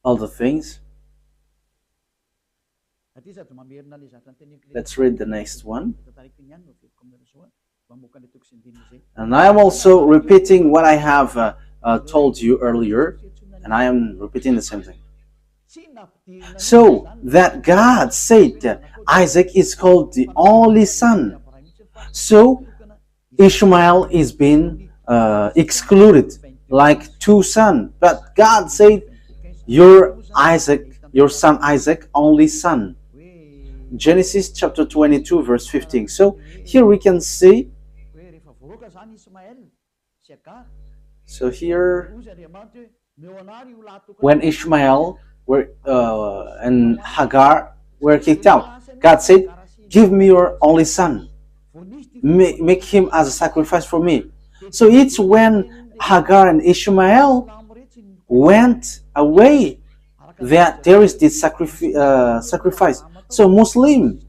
all the things. Let's read the next one. And I am also repeating what I have told you earlier, and I am repeating the same thing. So that God said that Isaac is called the only son. So Ishmael is being excluded like two sons. But God said, your son Isaac, only son. Genesis chapter 22 verse 15. So here we can see, so here when Ishmael and Hagar were kicked out, God said, give me your only son, make him as a sacrifice for me. So it's when Hagar and Ishmael went away that there is this sacrifice. So Muslim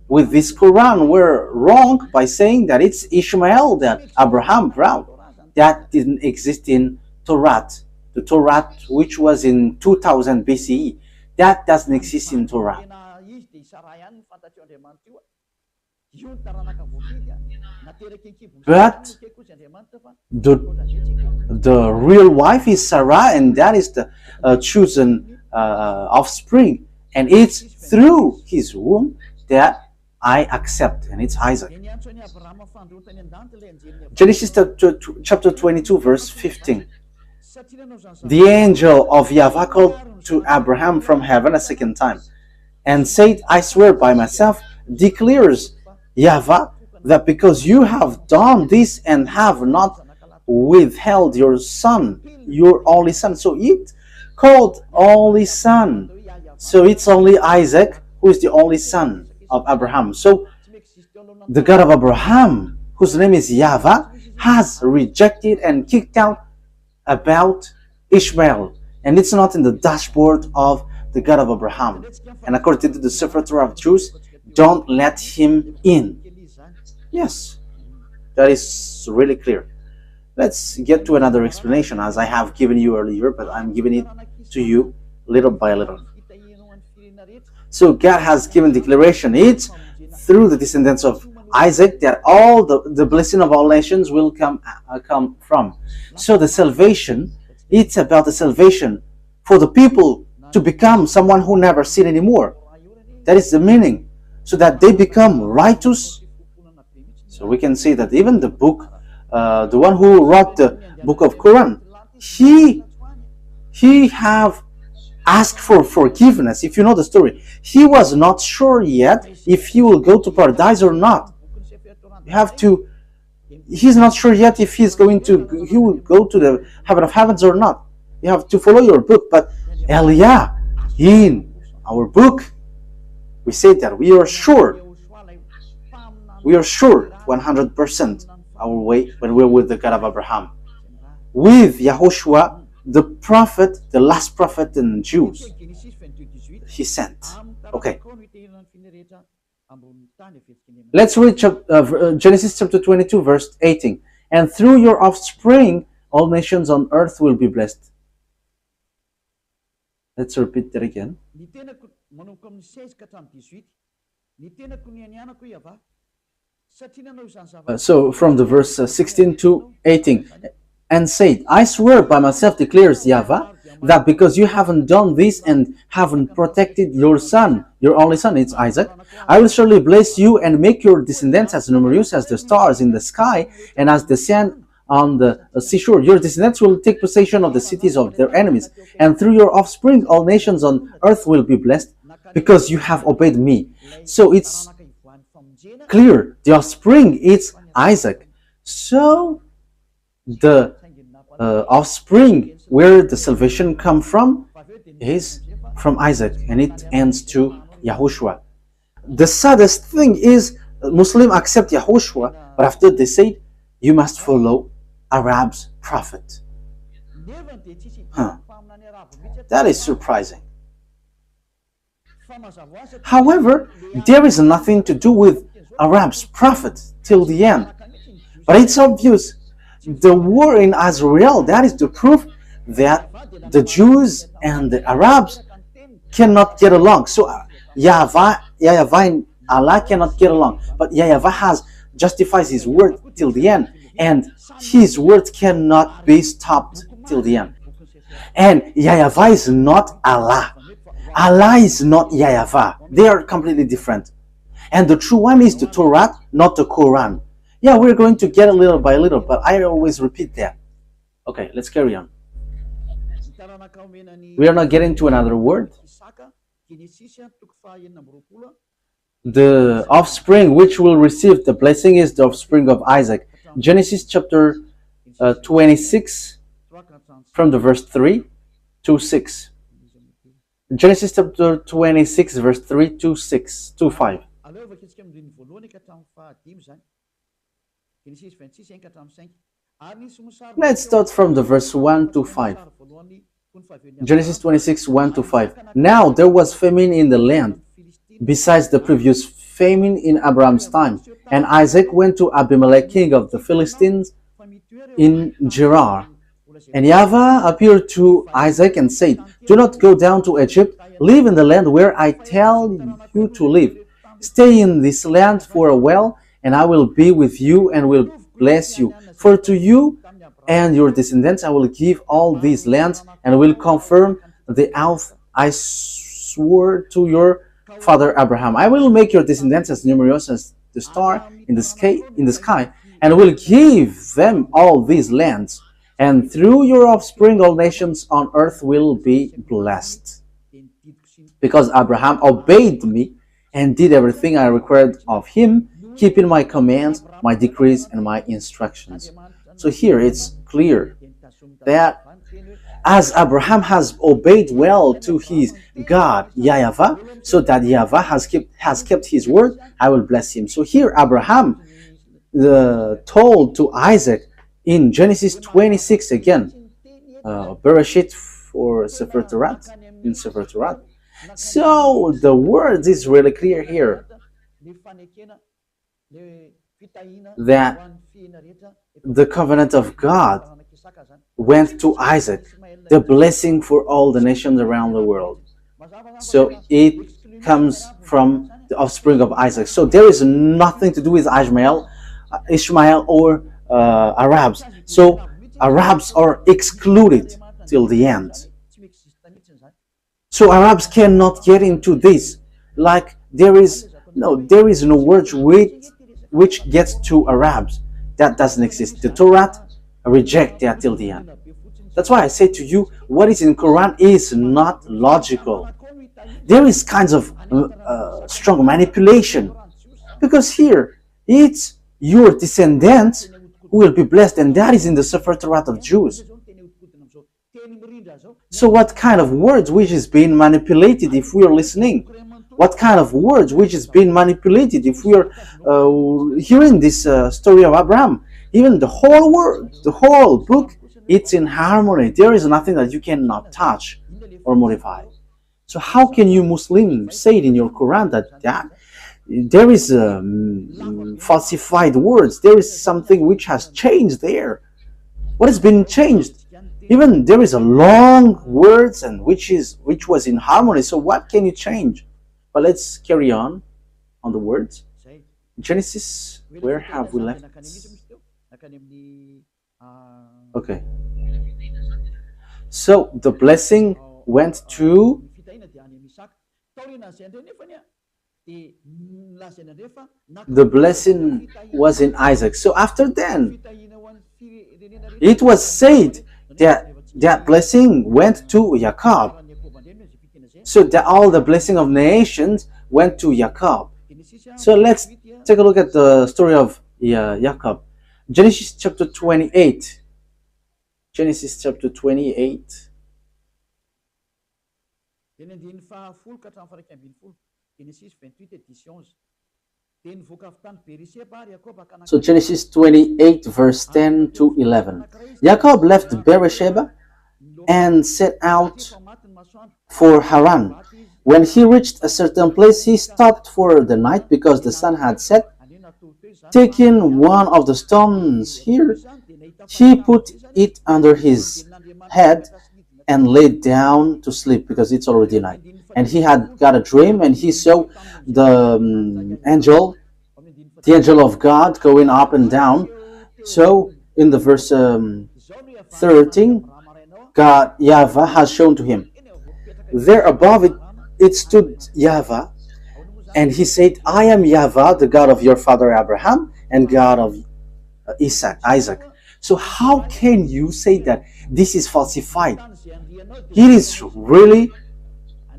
with this Quran were wrong by saying that it's Ishmael that Abraham brought. That didn't exist in Torah. The Torah, which was in 2000 BCE, that doesn't exist in Torah. But the real wife is Sarah, and that is the chosen offspring. And it's through his womb that I accept, and it's Isaac. Genesis chapter 22 verse 15. The angel of YAHVAH called to Abraham from heaven a second time and said, I swear by myself, declares YAHVAH, that because you have done this and have not withheld your son, your only son. So it called only son. So it's only Isaac who is the only son of Abraham. So the God of Abraham, whose name is YAHVAH, has rejected and kicked out about Ishmael. And it's not in the dashboard of the God of Abraham. And according to the Sefer Torah of Jews, don't let him in. Yes, that is really clear. Let's get to another explanation, as I have given you earlier, but I'm giving it to you little by little. So God has given declaration. It's through the descendants of Isaac that all the blessing of all nations will come from. So the salvation, it's about the salvation for the people to become someone who never sin anymore. That is the meaning. So that they become righteous. So we can see that even the book, the one who wrote the book of Quran, he have asked for forgiveness. If you know the story, he was not sure yet if he will go to paradise or not. He's not sure yet if he will go to the heaven of heavens or not. You have to follow your book. But Elia, in our book, we say that we are sure 100% our way when we're with the God of Abraham. With Yahushua, the prophet, the last prophet in Jews, he sent. Okay. Let's read Genesis chapter 22 verse 18. And through your offspring, all nations on earth will be blessed. Let's repeat that again. So from the verse 16 to 18. And said, I swear by myself, declares YAHVAH, that because you haven't done this and haven't protected your son, your only son, it's Isaac, I will surely bless you and make your descendants as numerous as the stars in the sky and as the sand on the seashore. Your descendants will take possession of the cities of their enemies, and through your offspring all nations on earth will be blessed because you have obeyed me. So it's clear, the offspring is Isaac. So the offspring where the salvation come from is from Isaac, and it ends to YAHOSHUAH. The saddest thing is Muslims accept YAHOSHUAH, but after they say you must follow Arab's prophet. That is surprising. However, there is nothing to do with Arab's prophet till the end. But it's obvious. The war in Israel, that is the proof that the Jews and the Arabs cannot get along. So YAHVAH and Allah cannot get along. But YAHVAH has justifies his word till the end, and his word cannot be stopped till the end. And YAHVAH is not Allah. Allah is not YAHVAH. They are completely different. And the true one is the Torah, not the Quran. Yeah, we're going to get a little by little, but I always repeat that. Okay, let's carry on. We are not getting to another word. The offspring which will receive the blessing is the offspring of Isaac. Genesis chapter 26 from the verse 3 to 6. Genesis chapter 26 verse 3 to 6 to 5. Let's start from the verse 1 to 5. Genesis 26, 1 to 5. Now there was famine in the land, besides the previous famine in Abraham's time. And Isaac went to Abimelech, king of the Philistines, in Gerar. And YAHVAH appeared to Isaac and said, do not go down to Egypt. Live in the land where I tell you to live. Stay in this land for a while, and I will be with you and will bless you. For to you and your descendants I will give all these lands, and will confirm the oath I swore to your father Abraham. I will make your descendants as numerous as the star in the sky, and will give them all these lands. And through your offspring all nations on earth will be blessed. Because Abraham obeyed me and did everything I required of him, keeping my commands, my decrees, and my instructions. So here it's clear that as Abraham has obeyed well to his God, YAHVAH, so that YAHVAH has kept his word, I will bless him. So here Abraham told to Isaac in Genesis 26 again, Bereshit for Sefer Torah, in Sefer Torah. So the word is really clear here that the covenant of God went to Isaac, the blessing for all the nations around the world. So it comes from the offspring of Isaac. So there is nothing to do with Ishmael or Arabs. So Arabs are excluded till the end. So Arabs cannot get into this. Like there is no word which gets to Arabs. That doesn't exist. The Torah reject that till the end. That's why I say to you, what is in Quran is not logical. There is kinds of strong manipulation, because here it's your descendants who will be blessed, and that is in the Sefer Torah of Jews. So what kind of words which is being manipulated if we are listening? What kind of words which is being manipulated if we are hearing this story of Abraham? Even the whole word, the whole book, it's in harmony. There is nothing that you cannot touch or modify. So how can you Muslims say it in your Quran that there is falsified words? There is something which has changed there. What has been changed? Even there is a long words and which was in harmony. So what can you change? But let's carry on the words. Genesis, where have we left? Okay. So the blessing went to the blessing was in Isaac. So after then, it was said that that blessing went to Jacob. So that all the blessing of nations went to Jacob. So let's take a look at the story of Jacob. Genesis chapter 28. Genesis chapter 28. So Genesis 28 verse 10 to 11. Jacob left Beersheba and set out for Haran. When he reached a certain place, he stopped for the night because the sun had set. Taking one of the stones here, he put it under his head and lay down to sleep because it's already night. And he had got a dream, and he saw the the angel of God going up and down. So in the verse 13, God YAHVAH has shown to him. There above it stood YAHVAH, and he said, I am YAHVAH, the God of your father Abraham and God of Isaac. So how can you say that this is falsified? It is really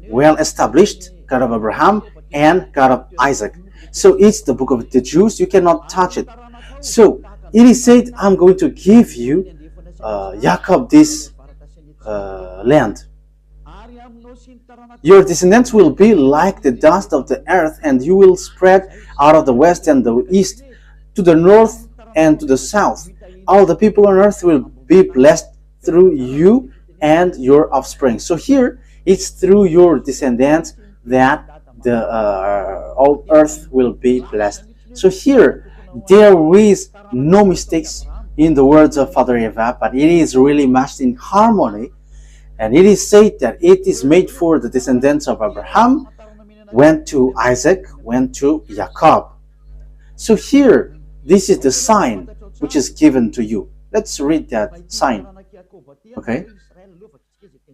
well established, God of Abraham and God of Isaac. So it's the book of the Jews, you cannot touch it. So it is said, I'm going to give you, Jacob, this land. Your descendants will be like the dust of the earth, and you will spread out of the west and the east to the north and to the south. All the people on earth will be blessed through you and your offspring. So here, it's through your descendants that the all earth will be blessed. So here, there is no mistakes in the words of Father YAHVAH, but it is really matched in harmony. And it is said that it is made for the descendants of Abraham, went to Isaac, went to Jacob. So here, this is the sign which is given to you. Let's read that sign. Okay?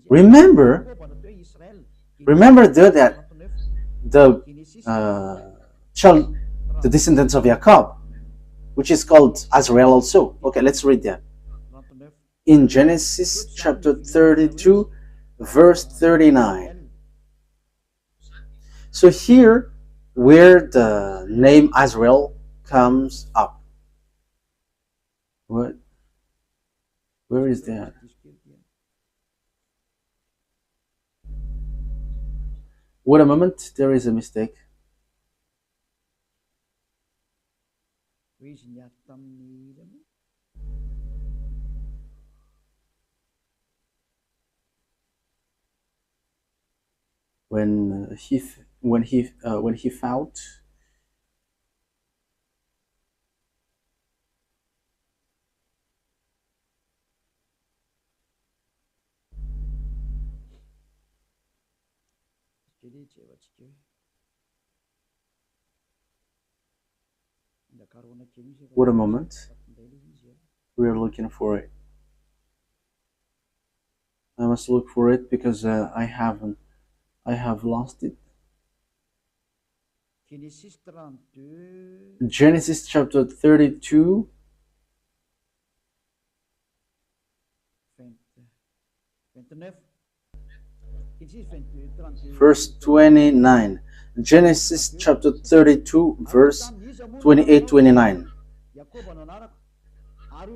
Remember there that the descendants of Jacob, which is called Azrael also. Okay, let's read that. In Genesis chapter 32, verse 39. So here, where the name Azrael comes up. What? Where is that? Wait a moment, there is a mistake. When he fought, wait a moment, we are looking for it. I must look for it because I have lost it. Genesis chapter 32, verse 29. Genesis chapter 32, verse 28-29.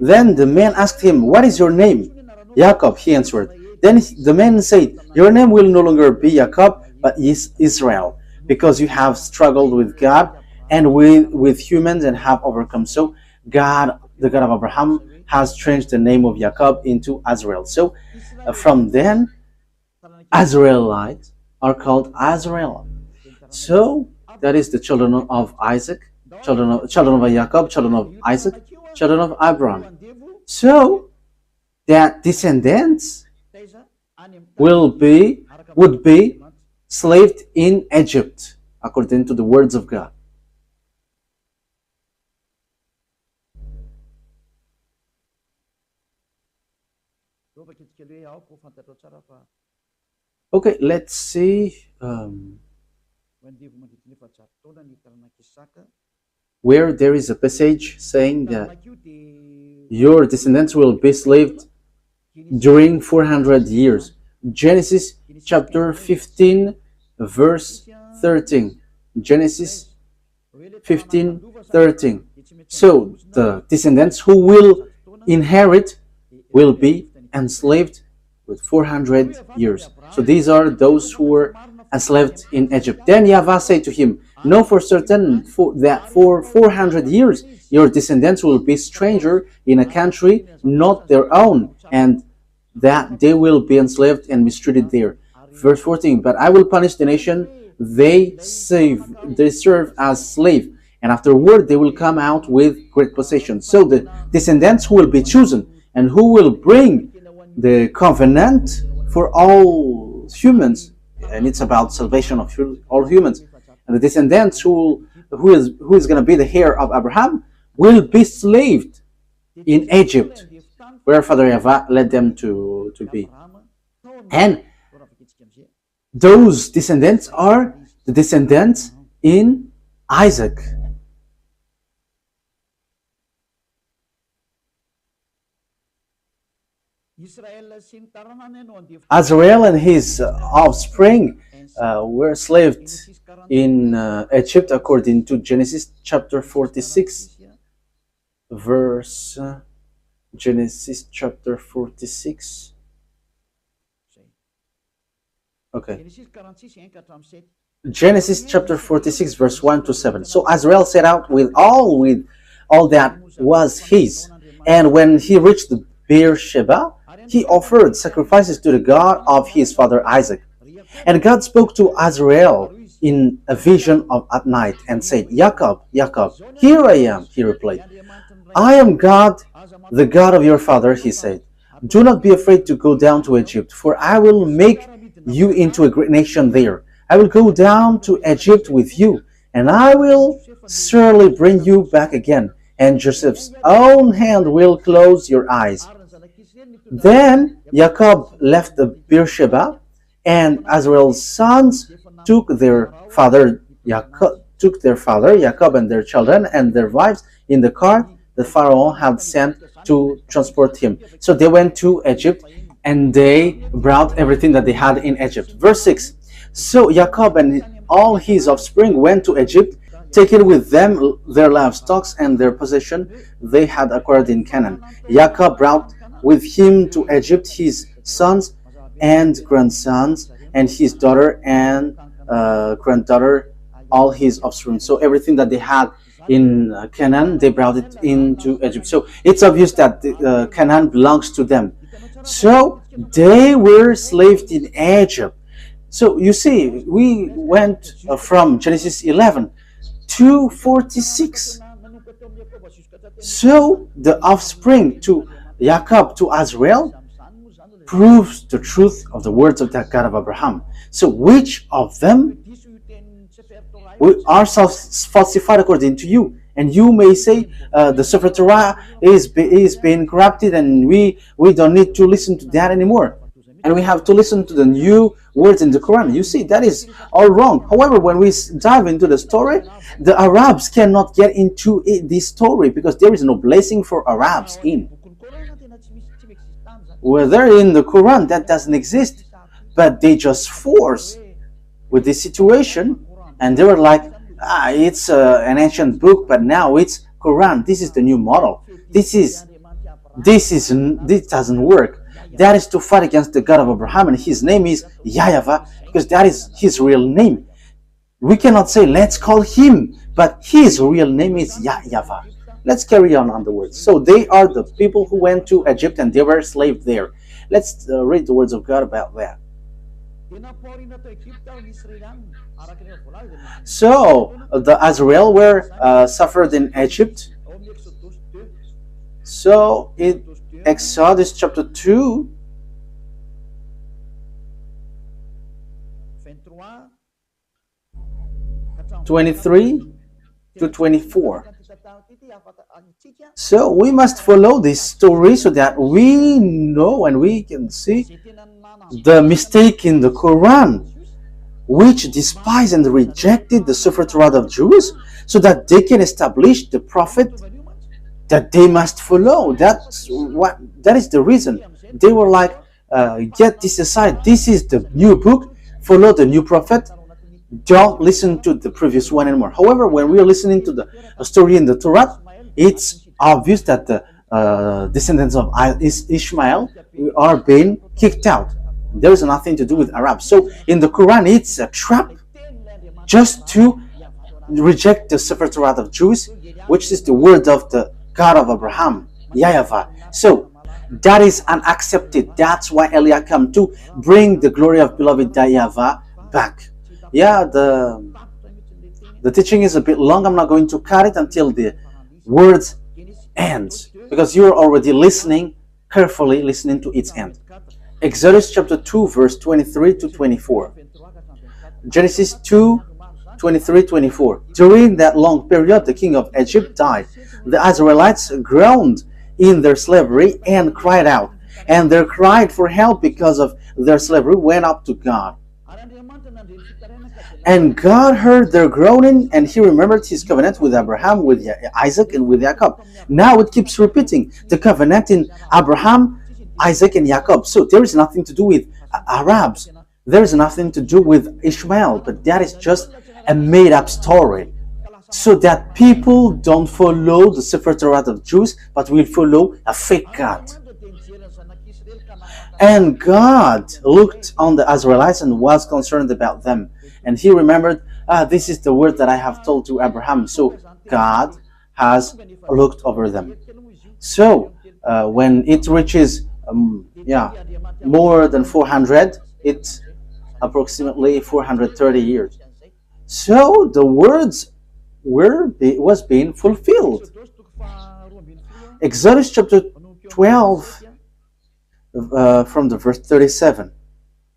Then the man asked him, what is your name? Jacob, he answered. Then the man said, your name will no longer be Jacob, but is Israel, because you have struggled with God and with humans and have overcome. So God, the God of Abraham, has changed the name of Jacob into Azrael. So from then, Azraelites are called Azrael. So that is the children of Isaac, children of Jacob, children of Isaac, children of Abraham. So that descendants would be slaved in Egypt, according to the words of God. Okay, let's see where there is a passage saying that your descendants will be slaved during 400 years. Genesis chapter 15, verse 13. Genesis 15:13. So the descendants who will inherit will be enslaved with 400 years. So these are those who were enslaved in Egypt. Then YAHVAH said to him, know for certain that for 400 years your descendants will be stranger in a country not their own, and that they will be enslaved and mistreated there. Verse 14, but I will punish the nation they serve as slave, and afterward they will come out with great possessions. So the descendants who will be chosen and who will bring the covenant for all humans, and it's about salvation of all humans. And the descendants who is going to be the heir of Abraham will be slaved in Egypt, where Father YAHVAH led them to be. And those descendants are the descendants in Isaac. Azrael and his offspring were slaved in Egypt according to Genesis chapter 46, verse Genesis chapter 46. Okay. Genesis chapter 46, verse 1 to 7. So Azrael set out with all that was his, and when he reached Beersheba, he offered sacrifices to the God of his father Isaac. And God spoke to Azrael in a vision at night and said, Jacob, Jacob. Here I am, he replied. I am God, the God of your father, he said. Do not be afraid to go down to Egypt, for I will make you into a great nation there. I will go down to Egypt with you, and I will surely bring you back again, and Joseph's own hand will close your eyes. Then Jacob left the Beersheba, and Azrael's sons took their father Jacob and their children and their wives in the cart the Pharaoh had sent to transport him. So they went to Egypt, and they brought everything that they had in Egypt. Verse 6. So Jacob and all his offspring went to Egypt, taking with them their livestock and their possession they had acquired in Canaan. Jacob brought with him to Egypt his sons and grandsons, and his daughter and granddaughter, all his offspring. So everything that they had in Canaan, they brought it into Egypt. So it's obvious that Canaan belongs to them. So they were slaves in Egypt. So you see, we went from Genesis 11 to 46. So the offspring to Jacob to Azrael proves the truth of the words of the God of Abraham. So which of them are falsified according to you? And you may say the Sefer Torah is being corrupted, and we don't need to listen to that anymore, and we have to listen to the new words in the Quran. You see, that is all wrong. However, when we dive into the story, the Arabs cannot get into this story because there is no blessing for Arabs in. Whether in the Quran, that doesn't exist, but they just force with this situation, and they were like, it's an ancient book, but now it's Quran. This is the new model. This doesn't work. That is to fight against the God of Abraham, and his name is YAHVAH, because that is his real name. We cannot say let's call him, but his real name is YAHVAH. Let's carry on the words. So they are the people who went to Egypt and they were slaves there. Let's read the words of God about that. So the Azrael were suffered in Egypt. So in Exodus chapter 2, (23 to 24). So we must follow this story so that we know and we can see the mistake in the Quran, which despised and rejected the Sefer Torah of Jews, so that they can establish the prophet that they must follow. That is the reason. They were like, get this aside. This is the new book. Follow the new prophet. Don't listen to the previous one anymore. However, when we are listening to the story in the Torah, it's obvious that the descendants of Ishmael are being kicked out. There is nothing to do with Arabs. So in the Quran, it's a trap just to reject the Sefer Torah of Jews, which is the word of the God of Abraham, YAHVAH. So that is unaccepted. That's why Elia came to bring the glory of beloved YAHVAH back. Yeah, the teaching is a bit long. I'm not going to cut it until the words ends, because you're already listening carefully, listening to its end. Exodus chapter 2 verse 23 to 24. Genesis 2, 23-24. During that long period, the king of Egypt died. The Israelites groaned in their slavery and cried out. And their cry for help because of their slavery went up to God. And God heard their groaning, and he remembered his covenant with Abraham, with Isaac, and with Jacob. Now it keeps repeating the covenant in Abraham, Isaac, and Jacob. So there is nothing to do with Arabs. There is nothing to do with Ishmael, but that is just a made-up story, so that people don't follow the Sefer Torah of Jews, but will follow a fake God. And God looked on the Israelites and was concerned about them. And he remembered, this is the word that I have told to Abraham. So God has looked over them. So when it reaches more than 400, it's approximately 430 years. So the words was being fulfilled. Exodus chapter 12 from the verse 37.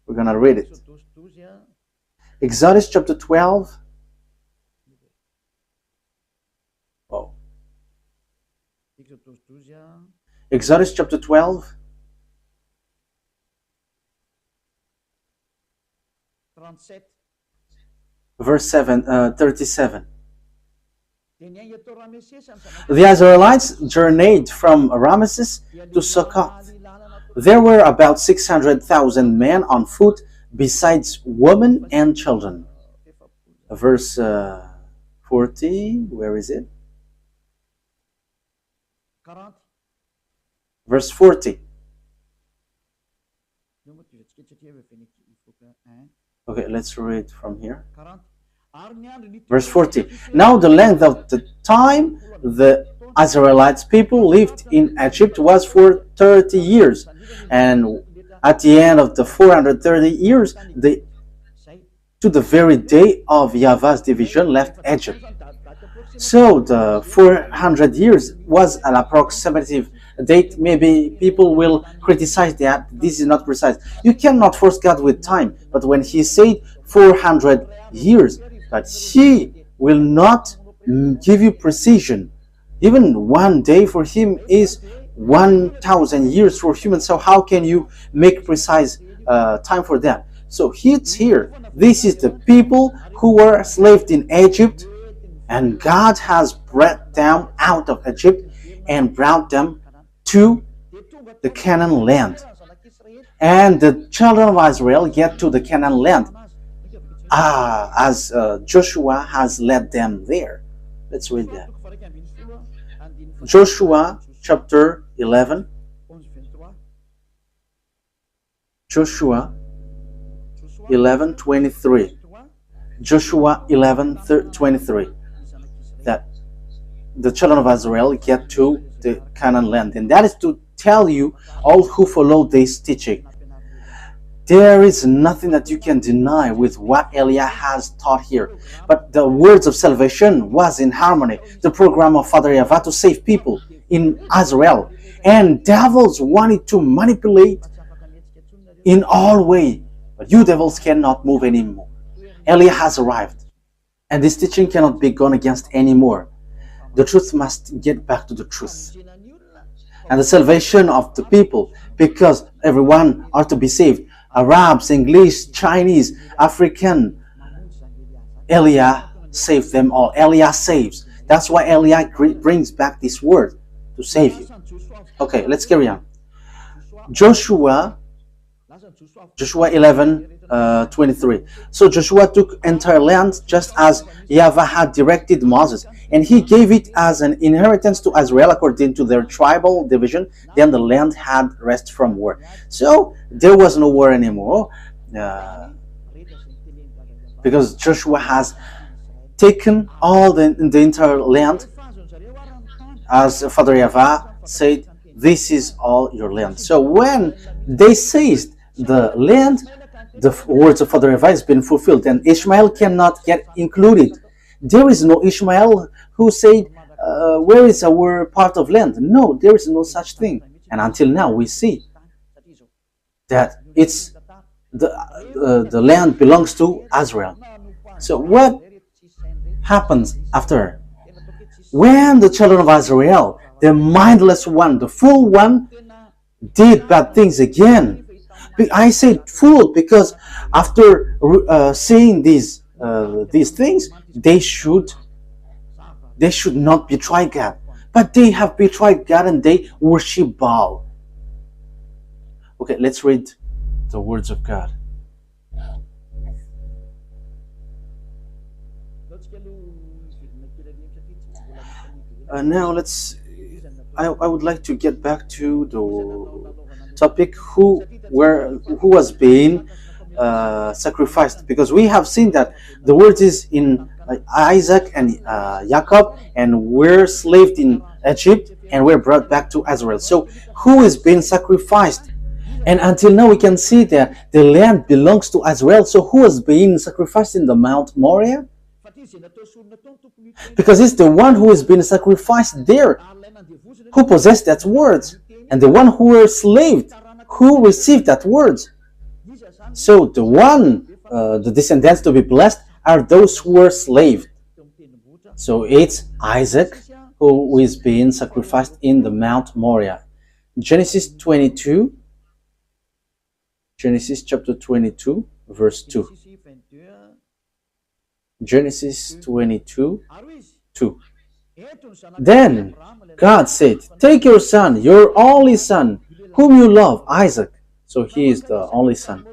We're going to read it. Exodus chapter 12. Oh. Exodus chapter 12. Verse 37. The Israelites journeyed from Ramesses to Succoth. There were about 600,000 men on foot, besides women and children. Verse 40, where is it? Verse 40. Okay, let's read from here. Verse 40. Now the length of the time the Israelites people lived in Egypt was for 30 years. And at the end of the 430 years, they, to the very day of YAHVAH's division, left Egypt. So the 400 years was an approximative date. Maybe people will criticize that this is not precise. You cannot force God with time. But when he said 400 years, but he will not give you precision. Even one day for him is 1,000 years for humans. So how can you make precise time for that? So it's here. This is the people who were enslaved in Egypt, and God has brought them out of Egypt and brought them to the Canaan land. And the children of Israel get to the Canaan land as Joshua has led them there. Let's read that. Joshua chapter 11. Joshua 11:23. Joshua 11:23. That the children of Israel get to the Canaan land, and that is to tell you all who follow this teaching. There is nothing that you can deny with what Eliah has taught here. But the words of salvation was in harmony. The program of Father YAHVAH to save people in Israel. And devils wanted to manipulate in all way. But you devils cannot move anymore. Eliah has arrived. And this teaching cannot be gone against anymore. The truth must get back to the truth. And the salvation of the people, because everyone are to be saved. Arabs, English, Chinese, African. Eliah saved them all. Eliah saves. That's why Eliah brings back this word to save you. Okay, let's carry on. Joshua 11:23. So Joshua took entire land just as YAHVAH had directed Moses, and he gave it as an inheritance to Israel according to their tribal division. Then the land had rest from war. So there was no war anymore, because Joshua has taken all the entire land, as Father YAHVAH said, this is all your land. So when they seized the land, the words of Father YAHVAH has been fulfilled, and Ishmael cannot get included. There is no Ishmael who said, where is our part of land? No, there is no such thing. And until now we see. that the land belongs to Israel. So what happens after? When the children of Israel, the mindless one, the fool one, did bad things again. I say fool because after seeing these things, they should not betray God, but they have betrayed God and they worship Baal. Okay, let's read the words of God. Now I would like to get back to the topic who was being sacrificed, because we have seen that the word is in Isaac and Jacob, and we're slaved in Egypt and we're brought back to Israel. So who is being sacrificed? And until now we can see that the land belongs to Israel. So who is being sacrificed in the Mount Moriah? Because it's the one who is being sacrificed there who possessed that word, and the one who were slaved who received that word. So the descendants to be blessed are those who were slaved. So it's Isaac who is being sacrificed in the Mount Moriah. Genesis chapter 22, verse 2. Genesis 22, 2. Then God said, take your son, your only son, whom you love, Isaac. So he is the only son.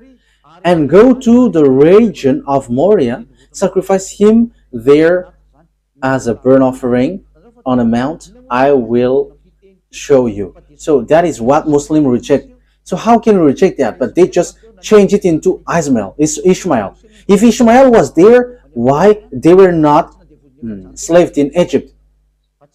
And go to the region of Moriah, sacrifice him there as a burnt offering on a mount I will show you. So that is what Muslims reject. So how can we reject that? But they just change it into Ishmael. If Ishmael was there, why they were not slaved in Egypt?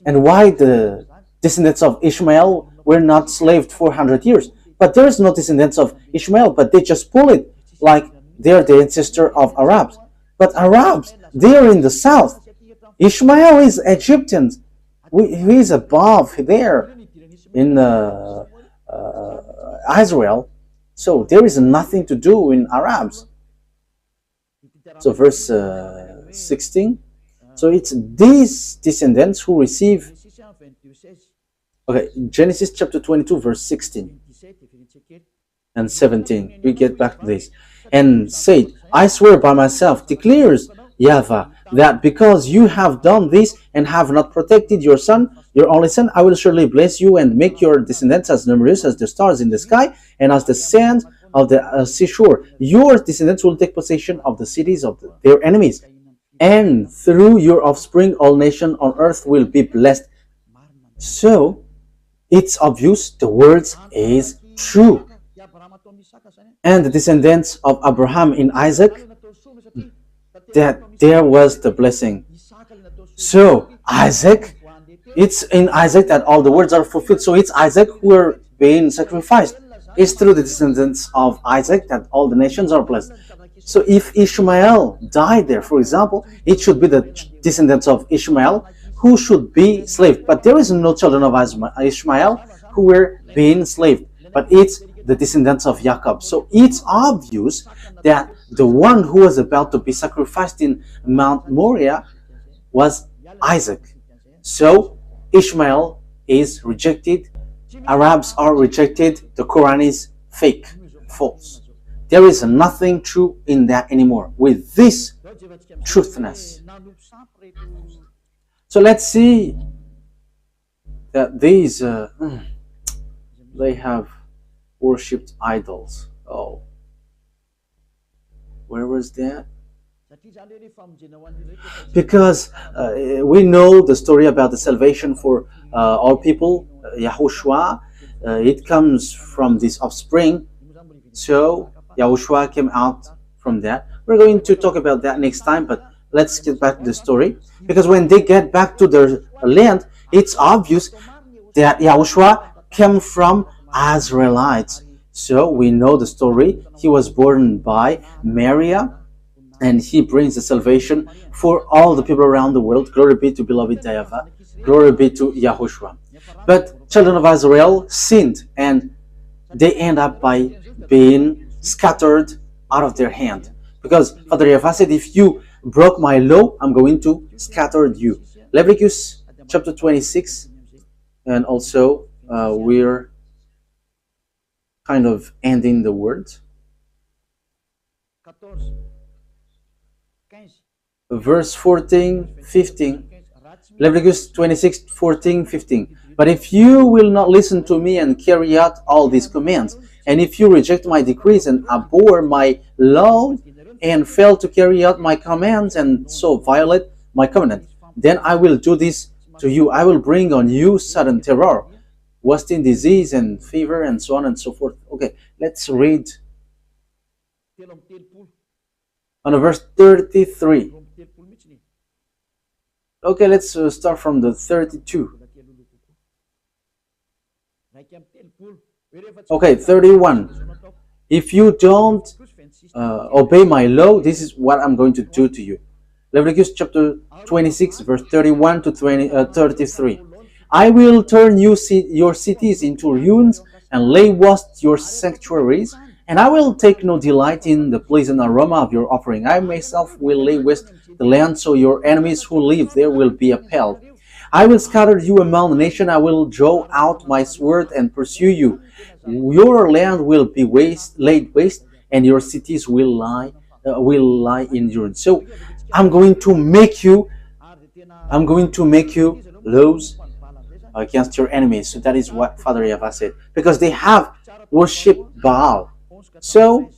And why the descendants of Ishmael were not slaved for 100 years? But there is no descendants of Ishmael, but they just pull it like they're the ancestor of Arabs. But Arabs, they are in the south. Ishmael is Egyptian. He is above there in Israel. So there is nothing to do in Arabs. So verse 16. So it's these descendants who receive. Okay, Genesis chapter 22, verse 16 and 17. We get back to this. And said, I swear by myself, declares YAHVAH, that because you have done this and have not protected your son, your only son, I will surely bless you and make your descendants as numerous as the stars in the sky and as the sand of the seashore. Your descendants will take possession of the cities of their enemies. And through your offspring, all nations on earth will be blessed. So, it's obvious the words is true. And the descendants of Abraham in Isaac, that there was the blessing. So, Isaac, it's in Isaac that all the words are fulfilled. So, it's Isaac who are being sacrificed. It's through the descendants of Isaac that all the nations are blessed. So if Ishmael died there, for example, it should be the descendants of Ishmael who should be enslaved. But there is no children of Ishmael who were being enslaved. But it's the descendants of Jacob. So it's obvious that the one who was about to be sacrificed in Mount Moriah was Isaac. So Ishmael is rejected. Arabs are rejected. The Quran is fake, false. There is nothing true in that anymore with this truthness. So let's see that these they have worshipped idols. Oh, where was that? Because we know the story about the salvation for all people, YAHOSHUAH. It comes from this offspring. So YAHOSHUAH came out from that. We're going to talk about that next time, but let's get back to the story. Because when they get back to their land, it's obvious that YAHOSHUAH came from Israelites. So we know the story. He was born by Maria, and he brings the salvation for all the people around the world. Glory be to beloved YAHVAH. Glory be to YAHOSHUAH. But children of Israel sinned, and they end up by been scattered out of their hand. Because Father YAHVAH said, if you broke my law, I'm going to scatter you. Leviticus chapter 26, and also we're kind of ending the word. Verse 14, 15. Leviticus 26, 14, 15. But if you will not listen to me and carry out all these commands, and if you reject my decrees and abhor my law, and fail to carry out my commands and so violate my covenant, then I will do this to you. I will bring on you sudden terror, wasting disease and fever and so on and so forth. Okay, let's read on verse 33. Okay, let's start from the 32. Okay, 31. If you don't obey my law, this is what I'm going to do to you. Leviticus chapter 26, verse 31 to 33. I will turn your cities into ruins and lay waste your sanctuaries, and I will take no delight in the pleasant aroma of your offering. I myself will lay waste the land, so your enemies who live there will be appalled. I will scatter you among the nations. I will draw out my sword and pursue you. Your land will be laid waste, and your cities will lie in ruins. So I'm going to make you lose against your enemies. So that is what Father YAHVAH said, because they have worshipped Baal. So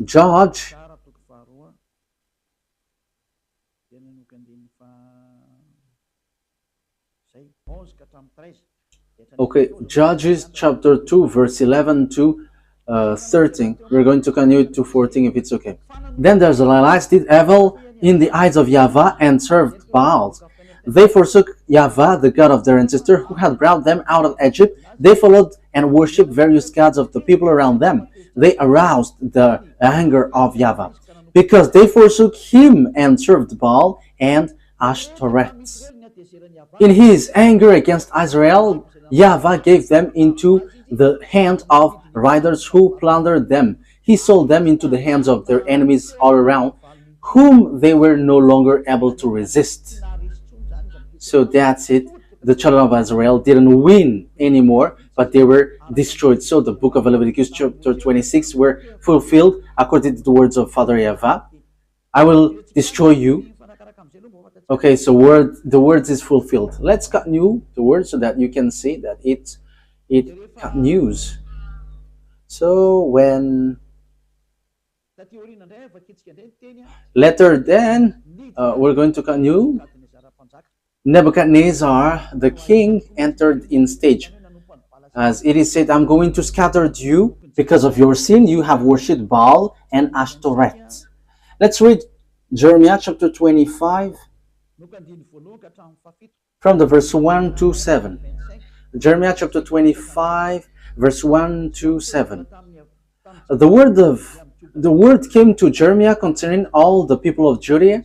judge. Okay, Judges chapter 2, verse 11 to 13. We're going to continue to 14 if it's okay. Then the Israelites did evil in the eyes of YAHVAH and served Baals. They forsook YAHVAH, the God of their ancestor, who had brought them out of Egypt. They followed and worshipped various gods of the people around them. They aroused the anger of YAHVAH, because they forsook him and served Baal and Ashtoreth. In his anger against Israel, YAHVAH gave them into the hand of riders who plundered them. He sold them into the hands of their enemies all around, whom they were no longer able to resist. So that's it. The children of Israel didn't win anymore, but they were destroyed. So the book of Leviticus chapter 26 were fulfilled according to the words of Father YAHVAH. I will destroy you. Okay, so the words is fulfilled. Let's continue the word so that you can see that it continues. So when later then we're going to continue. Nebuchadnezzar the king entered in stage. As it is said, I'm going to scatter you because of your sin. You have worshipped Baal and Ashtoreth. Let's read Jeremiah chapter 25 from the verse 1 to 7. Jeremiah chapter 25 verse 1 to 7. The word came to Jeremiah concerning all the people of Judea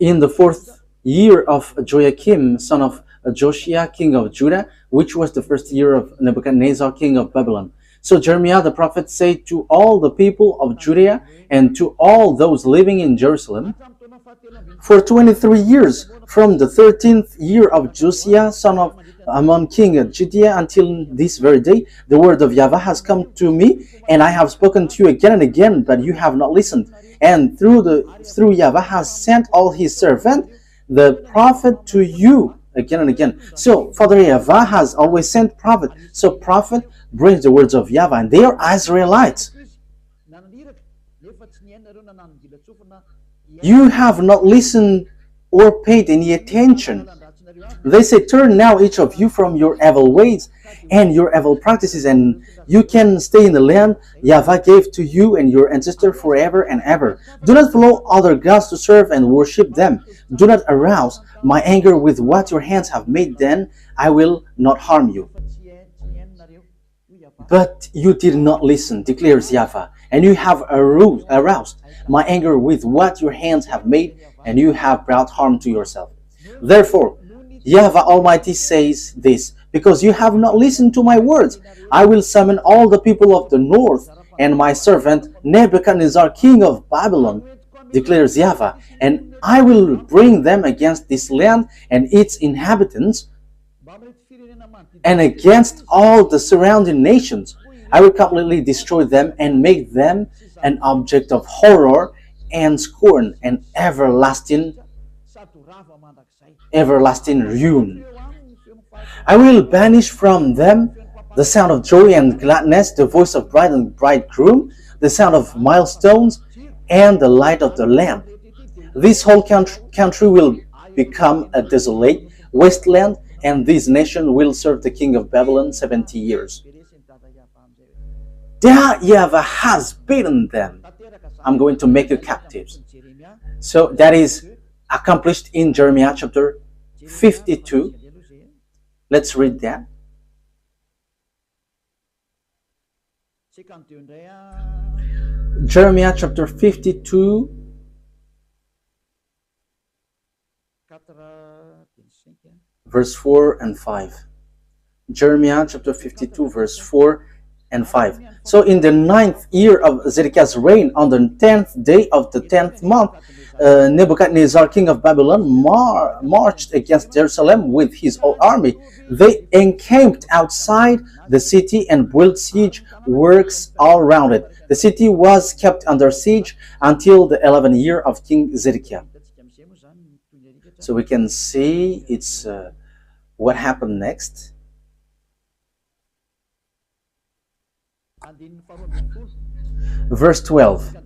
in the 4th year of Joachim, son of Josiah, king of Judah, which was the 1st year of Nebuchadnezzar, king of Babylon. So Jeremiah the prophet said to all the people of Judea and to all those living in Jerusalem, for 23 years, from the 13th year of Josiah, son of Ammon, king of Judea, until this very day, the word of YAHVAH has come to me, and I have spoken to you again and again, but you have not listened. And through YAHVAH has sent all his servant, the prophet, to you again and again. So Father YAHVAH has always sent prophet. So prophet brings the words of YAHVAH, and they are Israelites. You have not listened or paid any attention. They say, turn now each of you from your evil ways and your evil practices, and you can stay in the land YAHVAH gave to you and your ancestor forever and ever. Do not follow other gods to serve and worship them. Do not arouse my anger with what your hands have made, then I will not harm you. But you did not listen, declares YAHVAH, and you have aroused my anger with what your hands have made, and you have brought harm to yourself. Therefore, YAHVAH Almighty says this, because you have not listened to my words. I will summon all the people of the north and my servant Nebuchadnezzar, king of Babylon, declares YAHVAH, and I will bring them against this land and its inhabitants, and against all the surrounding nations. I will completely destroy them and make them an object of horror and scorn and everlasting ruin. I will banish from them the sound of joy and gladness, the voice of bride and bridegroom, the sound of milestones, and the light of the lamp. This whole country will become a desolate wasteland, and this nation will serve the king of Babylon 70 years. YAHVAH has beaten them. I'm going to make you captives. So that is accomplished in Jeremiah chapter 52. Let's read that. Jeremiah chapter 52, verse 4 and 5. Jeremiah chapter 52, verse 4 and 5. So in the 9th year of Zedekiah's reign, on the 10th day of the 10th month, Nebuchadnezzar, king of Babylon, marched against Jerusalem with his whole army. They encamped outside the city and built siege works all around it. The city was kept under siege until the 11th year of King Zedekiah. So we can see it's what happened next. Verse 12.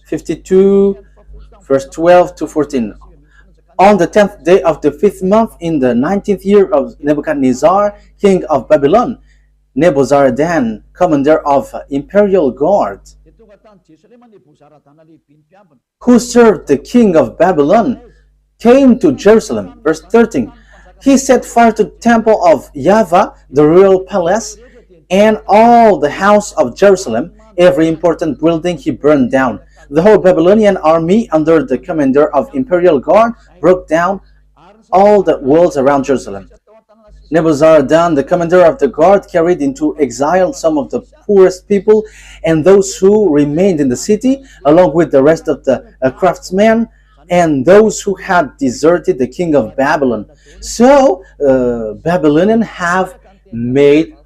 52, verse 12 to 14. On the 10th day of the 5th month, in the 19th year of Nebuchadnezzar, king of Babylon, Nebuzaradan, commander of imperial guard, who served the king of Babylon, came to Jerusalem. Verse 13. He set fire to the temple of YAHVAH, the royal palace, and all the house of Jerusalem. Every important building he burned down. The whole Babylonian army, under the commander of imperial guard, broke down all the walls around Jerusalem. Nebuzaradan, the commander of the guard, carried into exile some of the poorest people and those who remained in the city, along with the rest of the craftsmen and those who had deserted the king of Babylon. So Babylonians have made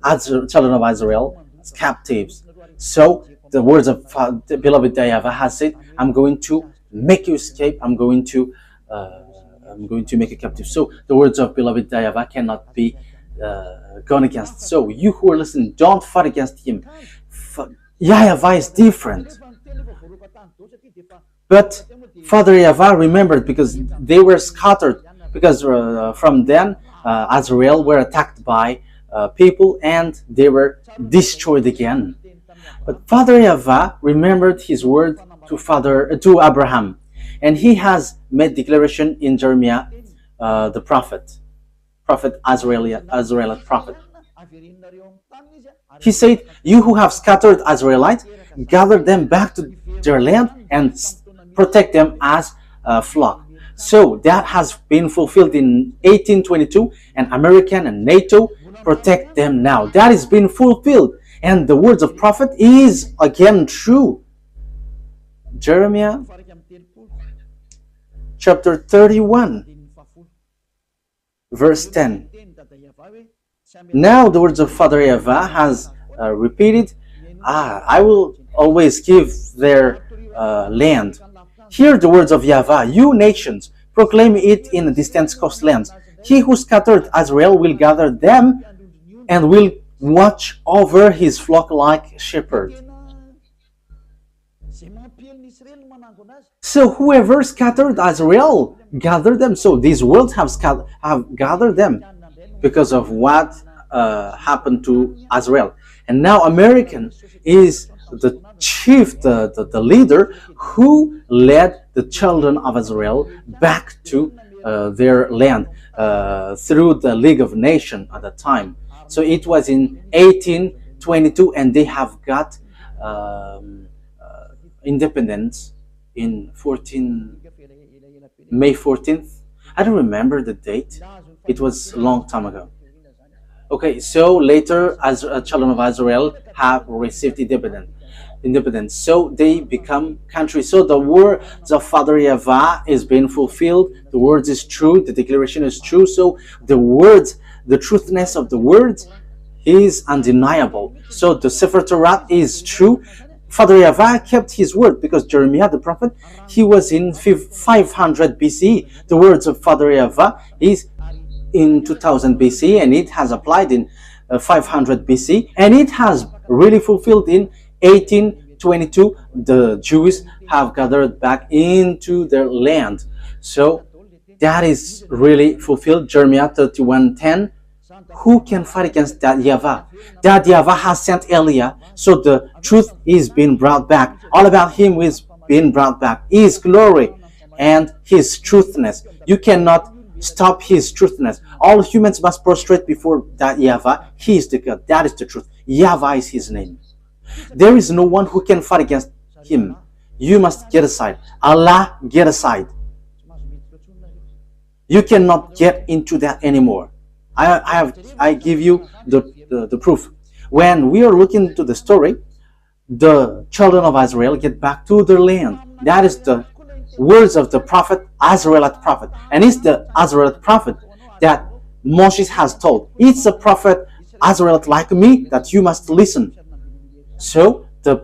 children of Israel captives. So the words of the beloved YAHVAH has said, I'm going to make you escape. I'm going to make you captive. So the words of beloved YAHVAH cannot be gone against. So you who are listening, don't fight against him. YAHVAH is different. But Father YAHVAH remembered, because they were scattered, because from then Israel were attacked by people and they were destroyed again. But Father YAHVAH remembered his word to Abraham, and he has made declaration in Jeremiah, the prophet Israelite prophet. He said, "You who have scattered Israelites, gather them back to their land and protect them as a flock." So that has been fulfilled in 1822, and American and NATO protect them now. That is being fulfilled, and the words of prophet is again true. Jeremiah chapter 31, verse 10. Now the words of Father YAHVAH has repeated, I will always give their land. Hear the words of YAHVAH, you nations, proclaim it in the distant coastlands. He who scattered Israel will gather them and will watch over his flock like shepherd. So whoever scattered Israel, gathered them. So these worlds have gathered them because of what happened to Israel. And now American is the chief, the leader who led the children of Israel back to their land through the League of Nations at the time. So it was in 1822, and they have got independence in May 14th. I don't remember the date, It was a long time ago. Okay, so later, as children of Israel have received independence, so they become country. So the words of Father YAHVAH is being fulfilled. The words is true. The declaration is true. So the words, the truthness of the words, is undeniable. So the Sefer Torah is true. Father YAHVAH kept his word, because Jeremiah the prophet, he was in 500 BCE. The words of Father YAHVAH is in 2000 BC, and it has applied in 500 BC, and it has really fulfilled in 1822. The Jews have gathered back into their land. So that is really fulfilled. Jeremiah 31:10. Who can fight against that YAHVAH? That YAHVAH has sent Elijah, so the truth is being brought back. All about him is being brought back. His glory and his truthness. You cannot stop his truthness. All humans must prostrate before that YAHVAH. He is the God. That is the truth. YAHVAH is his name. There is no one who can fight against him. You must get aside. Allah, get aside. You cannot get into that anymore. I give you the proof. When we are looking into the story, the children of Israel get back to their land. That is the words of the prophet, Israelite prophet. And it's the Israelite prophet that Moses has told. It's a prophet, Israelite like me, that you must listen. So the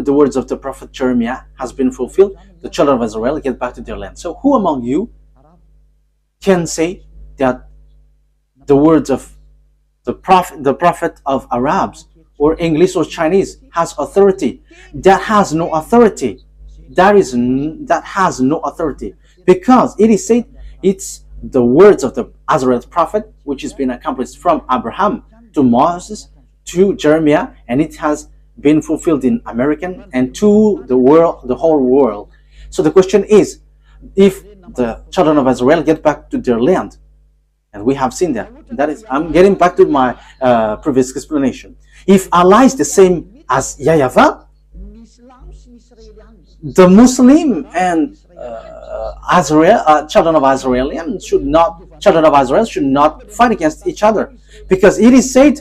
words of the prophet Jeremiah has been fulfilled. The children of Israel get back to their land. So who among you can say that the words of the prophet of Arabs or English or Chinese has authority? That has no authority. That has no authority, because it is said it's the words of the Israelite prophet, which has been accomplished from Abraham to Moses to Jeremiah, and it has been fulfilled in American and to the world, the whole world. So the question is, if the children of Israel get back to their land, and we have seen that. That is, I'm getting back to my previous explanation. If Allah is the same as YAHVAH, the Muslim and children of Israel should not fight against each other, because it is said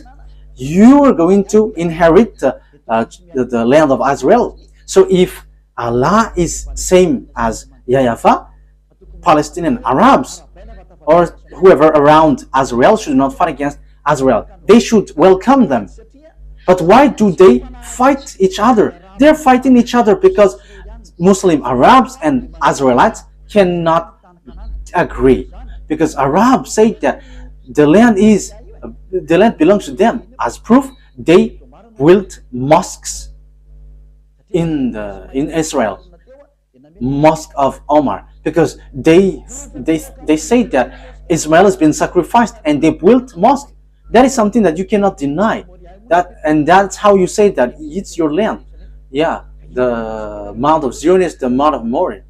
you are going to inherit the land of Israel. So if Allah is same as YAHVAH, Palestinian Arabs or whoever around Israel should not fight against Israel. They should welcome them. But why do they fight each other? They're fighting each other because Muslim Arabs and Israelites cannot agree. Because Arabs say that the land belongs to them. As proof, they built mosques in Israel, Mosque of Omar, because they say that Ismail has been sacrificed and they built mosque. That is something that you cannot deny. And that's how you say that it's your land. Yeah, the Mount of Zion is the Mount of Moriah.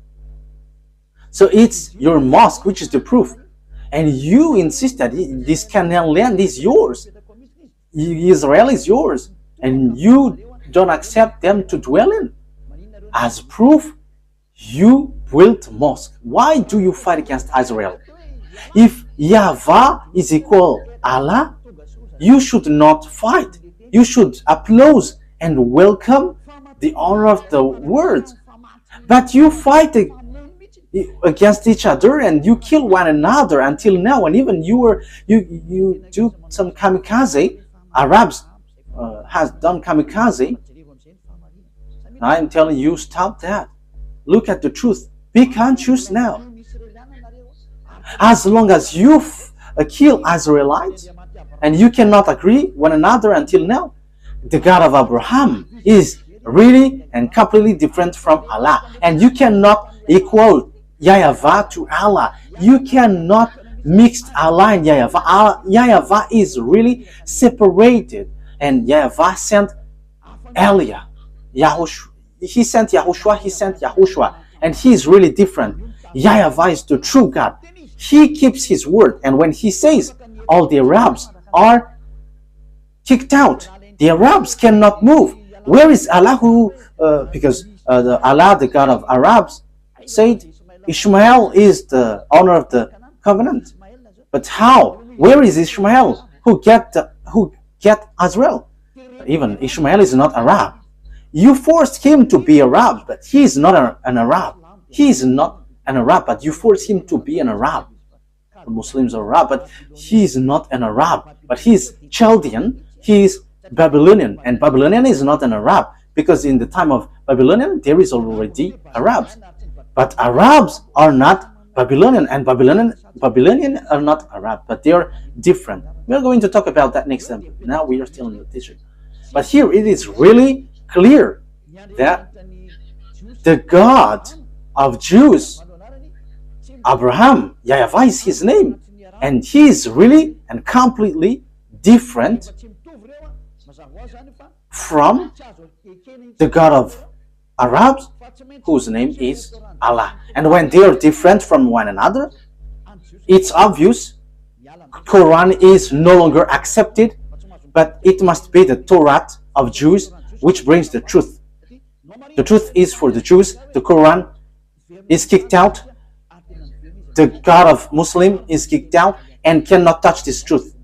So it's your mosque, which is the proof. And you insist that this Canaan land is yours. Israel is yours. And you don't accept them to dwell in. As proof, you built mosque. Why do you fight against Israel? If YAHVAH is equal Allah, you should not fight. You should applaud and welcome the honor of the word. But you fight against each other and you kill one another until now, and even you do some kamikaze. Arabs has done kamikaze. I am telling you, stop that. Look at the truth. Be conscious now. As long as you kill Israelites and you cannot agree one another until now, the God of Abraham is really and completely different from Allah. And you cannot equal YAHVAH to Allah. You cannot mix Allah and YAHVAH. YAHVAH is really separated. And YAHVAH sent Elijah. He sent YAHOSHUAH. And he is really different. YAHVAH is the true God. He keeps his word. And when he says all the Arabs are kicked out, the Arabs cannot move. Where is Allah because Allah, the God of Arabs, said Ishmael is the owner of the covenant. But how? Where is Ishmael? Who get Israel? Even Ishmael is not Arab. You forced him to be Arab, but he is not an Arab. He is not an Arab, but you forced him to be an Arab. The Muslims are Arab, but he is not an Arab. But he is Chaldean, he is Babylonian, and Babylonian is not an Arab, because in the time of Babylonian there is already Arabs. But Arabs are not Babylonian, and Babylonian are not Arab, but they are different. We are going to talk about that next time. Now we are still in the teaching. But here it is really clear that the God of Jews, Abraham, YAHVAH is his name, and he is really and completely different from the God of Arabs, whose name is Allah. And when they are different from one another, it's obvious Quran is no longer accepted, but it must be the Torah of Jews which brings the truth. The truth is for the Jews. The Quran is kicked out. The God of Muslim is kicked out and cannot touch this truth,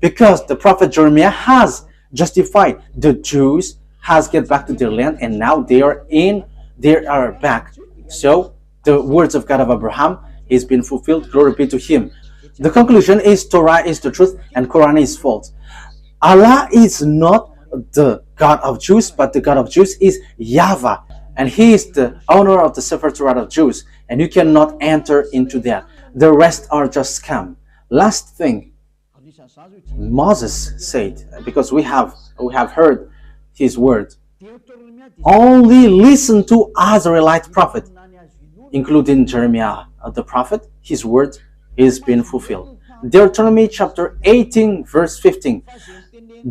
because the prophet Jeremiah has justified the Jews has get back to their land, and now they are back. So the words of God of Abraham is been fulfilled. Glory be to him. The conclusion is Torah is the truth and Quran is false. Allah is not the God of Jews, but the God of Jews is YAHVAH, and he is the owner of the Sefer Torah of Jews, and you cannot enter into that. The rest are just scam. Last thing Moses said, because we have heard his word, only listen to Israelite prophet, including Jeremiah the prophet. His word is being fulfilled. Deuteronomy chapter 18 verse 15.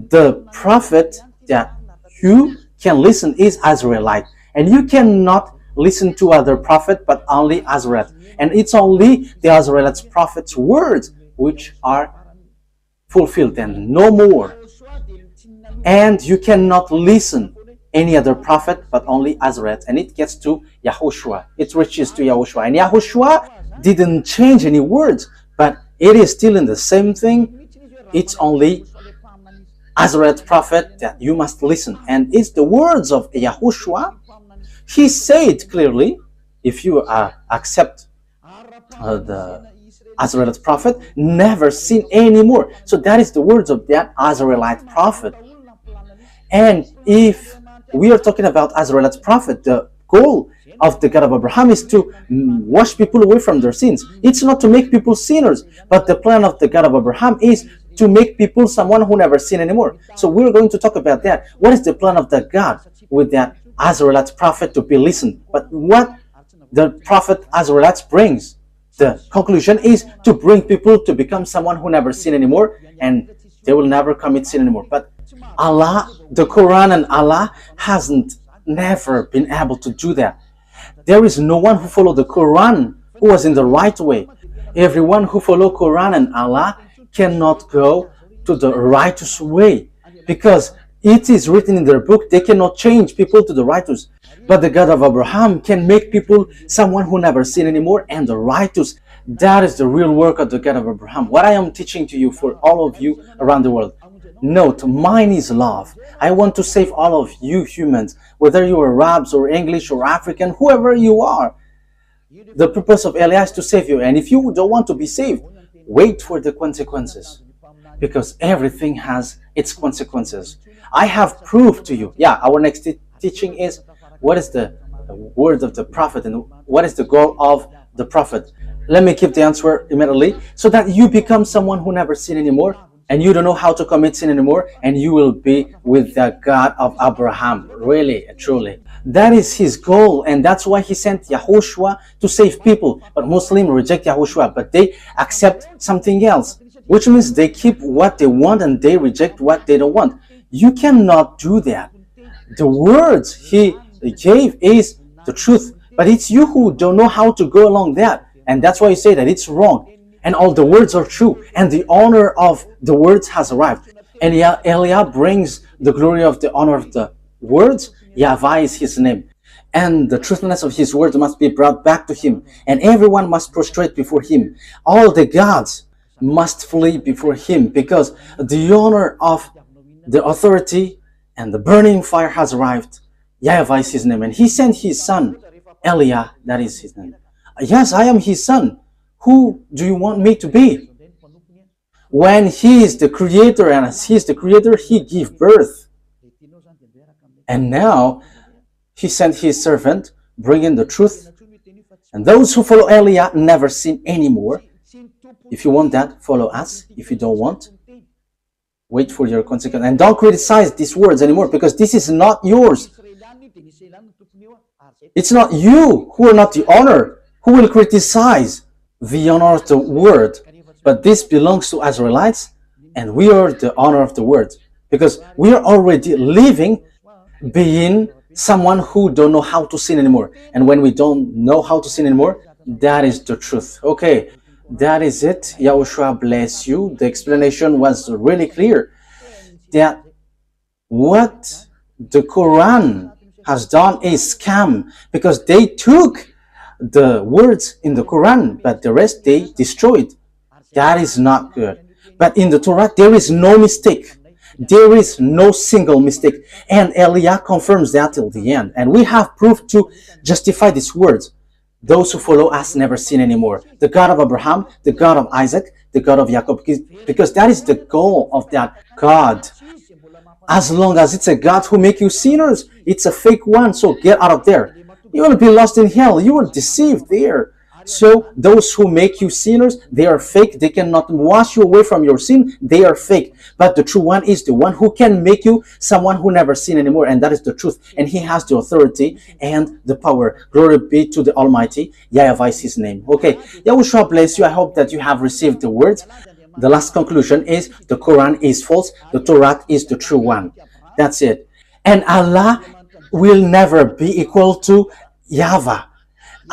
The prophet that you can listen is Israelite, and you cannot listen to other prophet but only Israelite, and it's only the Israelite prophet's words which are fulfilled and no more. And you cannot listen any other prophet but only Israelite, and it gets to YAHOSHUAH. It reaches to YAHOSHUAH, and YAHOSHUAH didn't change any words, but it is still in the same thing. It's only Israelite prophet that you must listen, and it's the words of YAHOSHUAH. He said clearly, if you accept the Israelite prophet, never sin anymore. So that is the words of that Israelite prophet. And if we are talking about Israelite prophet, the goal of the God of Abraham is to wash people away from their sins. It's not to make people sinners, but the plan of the God of Abraham is to make people someone who never sin anymore. So we're going to talk about that. What is the plan of the God with that Israelite prophet to be listened? But what the prophet Israelite brings, the conclusion is to bring people to become someone who never sin anymore, and they will never commit sin anymore. But Allah, the Quran and Allah hasn't never been able to do that. There is no one who followed the Quran who was in the right way. Everyone who follow Quran and Allah cannot go to the righteous way, because it is written in their book they cannot change people to the righteous. But the God of Abraham can make people someone who never sin anymore and the righteous. That is the real work of the God of Abraham. What I am teaching to you for all of you around the world. Note, mine is love. I want to save all of you humans, whether you are Arabs or English or African, whoever you are. The purpose of Eliah is to save you. And if you don't want to be saved, wait for the consequences, because everything has its consequences. I have proved to you. Yeah, our next teaching is what is the word of the prophet and what is the goal of the prophet. Let me give the answer immediately, so that you become someone who never sin anymore, and you don't know how to commit sin anymore, and you will be with the God of Abraham. Really, truly. That is his goal, and that's why he sent YAHOSHUAH to save people. But Muslims reject YAHOSHUAH, but they accept something else, which means they keep what they want and they reject what they don't want. You cannot do that. The words he gave is the truth, but it's you who don't know how to go along that, and that's why you say that it's wrong. And all the words are true, and the honor of the words has arrived. Eliah brings the glory of the honor of the words. YAHVAH is his name, and the truthfulness of his word must be brought back to him, and everyone must prostrate before him. All the gods must flee before him, because the honor of the authority and the burning fire has arrived. YAHVAH is his name, and he sent his son, Eliah, that is his name. Yes, I am his son. Who do you want me to be? When he is the creator, and as he is the creator, he gave birth. And now he sent his servant, bringing the truth. And those who follow Eliah never sin anymore. If you want that, follow us. If you don't want, wait for your consequence. And don't criticize these words anymore, because this is not yours. It's not you who are not the honor, who will criticize the honor of the word. But this belongs to Israelites, and we are the honor of the word, because we are already living being someone who don't know how to sin anymore. And when we don't know how to sin anymore, that is the truth. Okay, that is it. Yahushua bless you. The explanation was really clear that what the Quran has done is scam, because they took the words in the Quran, but the rest they destroyed. That is not good. But in the Torah, there is no mistake. There is no single mistake. And Eliah confirms that till the end. And we have proof to justify these words. Those who follow us never sin anymore. The God of Abraham, the God of Isaac, the God of Jacob, because that is the goal of that God. As long as it's a God who makes you sinners, it's a fake one, so get out of there. You will be lost in hell. You are deceived there. So those who make you sinners, they are fake. They cannot wash you away from your sin. They are fake. But the true one is the one who can make you someone who never sin anymore. And that is the truth. And he has the authority and the power. Glory be to the Almighty. YAHVAH is his name. Okay. Yahushua bless you. I hope that you have received the words. The last conclusion is the Quran is false. The Torah is the true one. That's it. And Allah will never be equal to YAHVAH.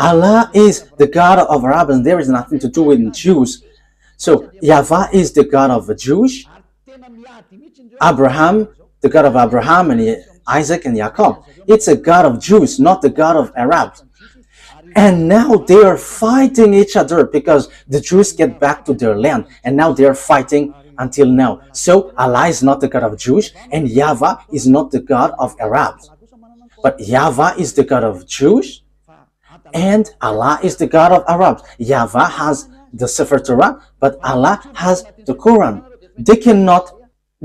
Allah is the God of Arabs, and there is nothing to do with Jews. So YAHVAH is the God of the Jews. Abraham, the God of Abraham and Isaac and Jacob. It's a God of Jews, not the God of Arabs. And now they are fighting each other because the Jews get back to their land, and now they are fighting until now. So Allah is not the God of Jews, and YAHVAH is not the God of Arabs. But YAHVAH is the God of Jews, and Allah is the God of Arabs. YAHVAH has the Sefer Torah, but Allah has the Quran. They cannot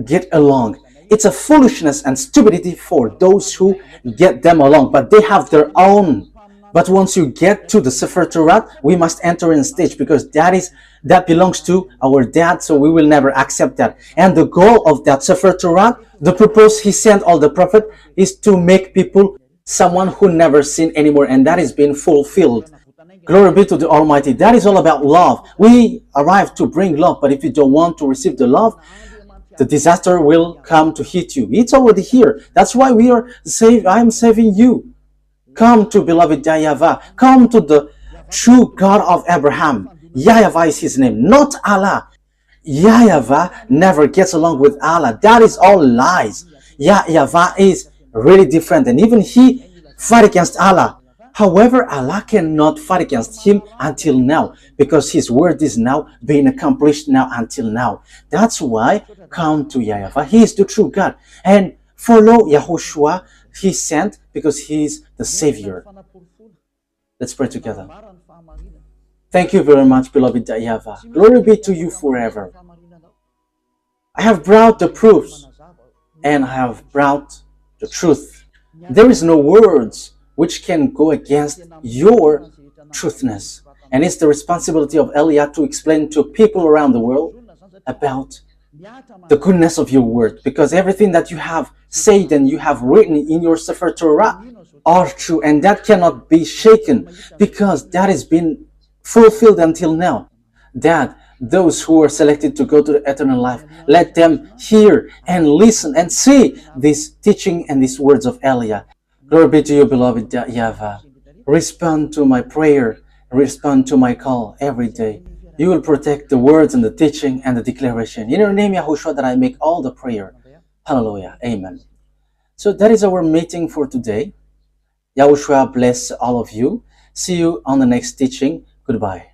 get along. It's a foolishness and stupidity for those who get them along, but they have their own. But once you get to the Sefer Torah, we must enter in stage, because that belongs to our dad, so we will never accept that. And the goal of that Sefer Torah, the purpose he sent all the prophet, is to make people someone who never sinned anymore, and that is being fulfilled. Glory be to the Almighty. That is all about love. We arrive to bring love, but if you don't want to receive the love, the disaster will come to hit you. It's already here. That's why we are saved. I am saving you. Come to beloved YAHVAH. Come to the true God of Abraham. YAHVAH is his name, not Allah. YAHVAH never gets along with Allah. That is all lies. YAHVAH is really different, and even he fight against Allah. However, Allah cannot fight against him until now, because his word is now being accomplished now until now. That's why come to YAHVAH. He is the true God, and follow YAHOSHUAH. He sent because he is the Savior. Let's pray together. Thank you very much, beloved YAHVAH. Glory be to you forever. I have brought the proofs, and I have brought the truth. There is no words which can go against your truthness. And it's the responsibility of Eliah to explain to people around the world about the goodness of your word, because everything that you have said and you have written in your Sefer Torah are true, and that cannot be shaken, because that has been fulfilled until now. That those who are selected to go to the eternal life, let them hear and listen and see this teaching and these words of Eliah. Glory be to you, beloved YAHVAH. Respond to my prayer, respond to my call every day. You will protect the words and the teaching and the declaration. In your name, YAHOSHUAH, that I make all the prayer. Hallelujah. Amen. So that is our meeting for today. YAHOSHUAH bless all of you. See you on the next teaching. Goodbye.